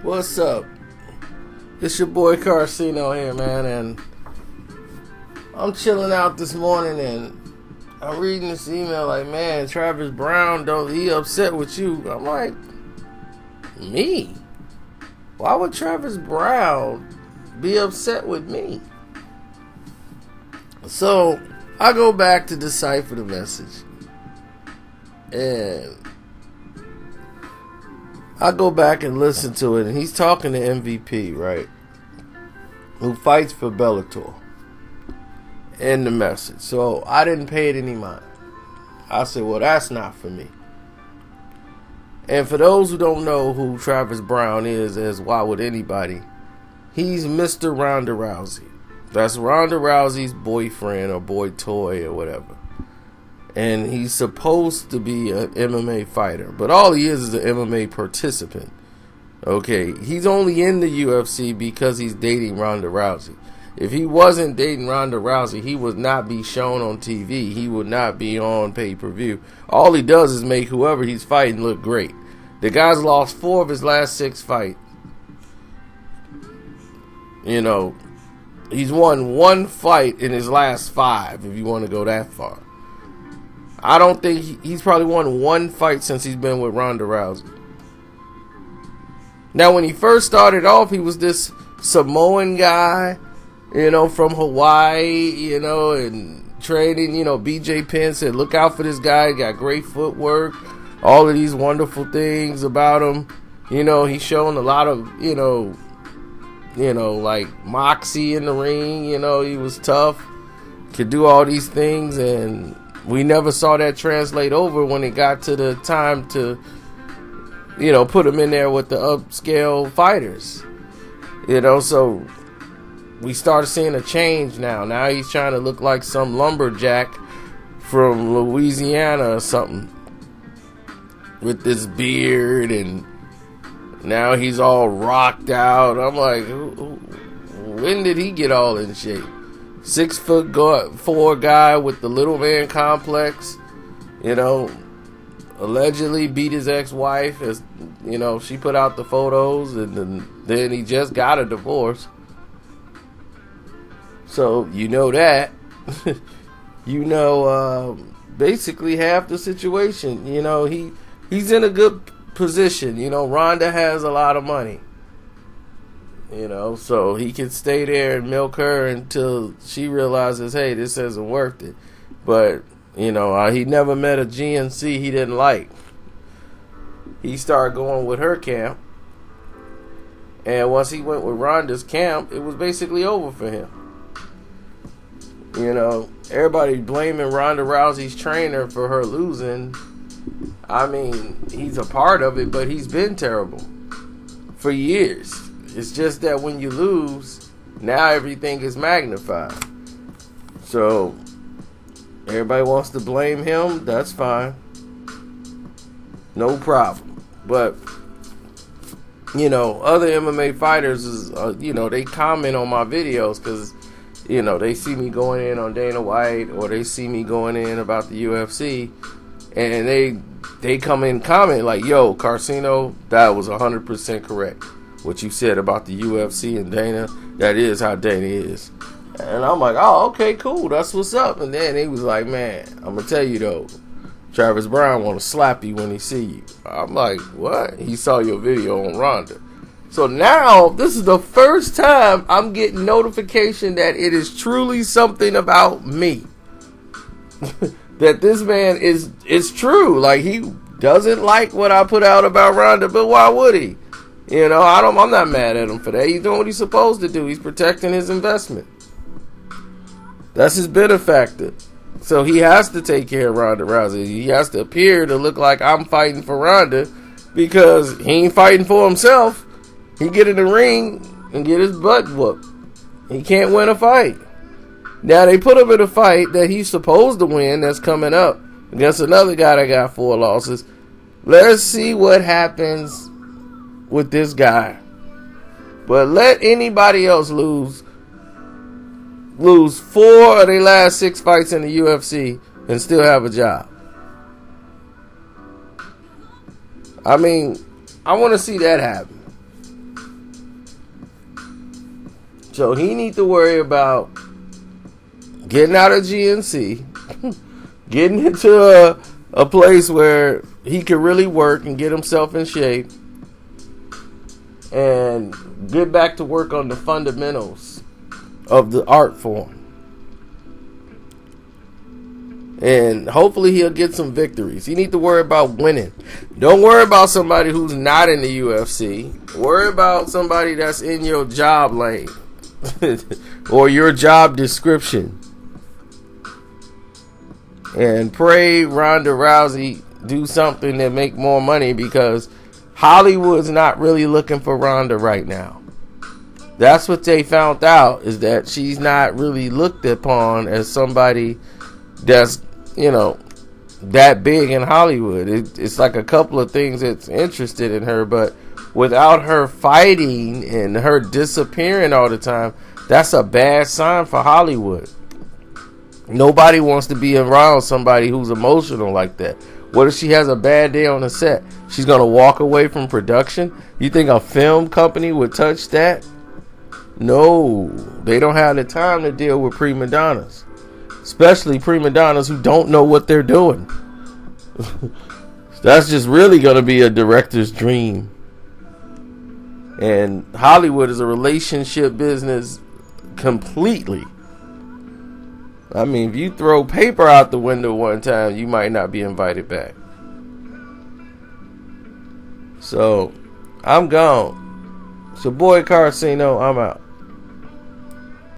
What's up? It's your boy Carcino here, man, and I'm chilling out this morning and I'm reading this email like, man, Travis Browne, he upset with you? I'm like, me? Why would Travis Browne be upset with me? So I go back to decipher the message, and I go back and listen to it, and he's talking to MVP, right? Who fights for Bellator in the message. So I didn't pay it any mind. I said, well, that's not for me. And for those who don't know who Travis Browne is, as why would anybody, he's Mr. Ronda Rousey. That's Ronda Rousey's boyfriend or boy toy or whatever. And he's supposed to be an MMA fighter, but all he is an MMA participant. Okay, he's only in the UFC because he's dating Ronda Rousey. If he wasn't dating Ronda Rousey, he would not be shown on TV. He would not be on pay-per-view. All he does is make whoever he's fighting look great. The guy's lost 4 of his last 6 fights. You know, he's won 1 fight in his last 5, if you want to go that far. I don't think he's probably won 1 fight since he's been with Ronda Rousey. Now, when he first started off, he was this Samoan guy, you know, from Hawaii, you know, and training, you know, BJ Penn said, look out for this guy, he got great footwork, all of these wonderful things about him. You know, he's shown a lot of, you know, like moxie in the ring, you know, he was tough, could do all these things, and we never saw that translate over when it got to the time to, you know, put him in there with the upscale fighters. You know, so we started seeing a change now. Now he's trying to look like some lumberjack from Louisiana or something with this beard, and now he's all rocked out. I'm like, when did he get all in shape? 6'4" guy with the little man complex, you know, allegedly beat his ex-wife, as you know, she put out the photos, and then he just got a divorce. So you know that. You know, basically half the situation. You know, he's in a good position. You know, Ronda has a lot of money. You know, so he can stay there and milk her until she realizes, hey, this isn't worth it. But, you know, he never met a GNC he didn't like. He started going with her camp. And once he went with Ronda's camp, it was basically over for him. You know, everybody blaming Ronda Rousey's trainer for her losing. I mean, he's a part of it, but he's been terrible for years. It's just that when you lose, now everything is magnified. So, everybody wants to blame him. That's fine. No problem. But, you know, other MMA fighters, you know, they comment on my videos because, you know, they see me going in on Dana White, or they see me going in about the UFC, and they come in and comment like, yo, Carcino, that was 100% correct. What you said about the UFC and Dana, that is how Dana is. And I'm like, oh, okay, cool, that's what's up. And then he was like, man, I'm going to tell you though, Travis Browne want to slap you when he see you. I'm like, what? He saw your video on Ronda. So now, this is the first time I'm getting notification that it is truly something about me. That this man is true. Like, he doesn't like what I put out about Ronda, but why would he? You know, I'm not mad at him for that. He's doing what he's supposed to do. He's protecting his investment. That's his benefactor. So he has to take care of Ronda Rousey. He has to appear to look like I'm fighting for Ronda, because he ain't fighting for himself. He get in the ring and get his butt whooped. He can't win a fight. Now they put him in a fight that he's supposed to win that's coming up against another guy that got 4 losses. Let's see what happens with this guy. But let anybody else lose 4 of their last 6 fights in the UFC and still have a job. I mean, I want to see that happen. So he need to worry about getting out of GNC, getting into a place where he can really work and get himself in shape, and get back to work on the fundamentals of the art form. And hopefully he'll get some victories. He need to worry about winning. Don't worry about somebody who's not in the UFC. Worry about somebody that's in your job lane or your job description. And pray Ronda Rousey do something that make more money, because Hollywood's not really looking for Ronda right now. That's what they found out, is that she's not really looked upon as somebody that's, that big in Hollywood. It's like a couple of things that's interested in her, but without her fighting and her disappearing all the time, that's a bad sign for Hollywood. Nobody wants to be around somebody who's emotional like that. What if she has a bad day on the set? She's going to walk away from production? You think a film company would touch that? No, they don't have the time to deal with prima donnas. Especially prima donnas who don't know what they're doing. That's just really going to be a director's dream. And Hollywood is a relationship business completely. I mean, if you throw paper out the window one time, you might not be invited back. So, I'm gone. It's your boy Carcino. I'm out.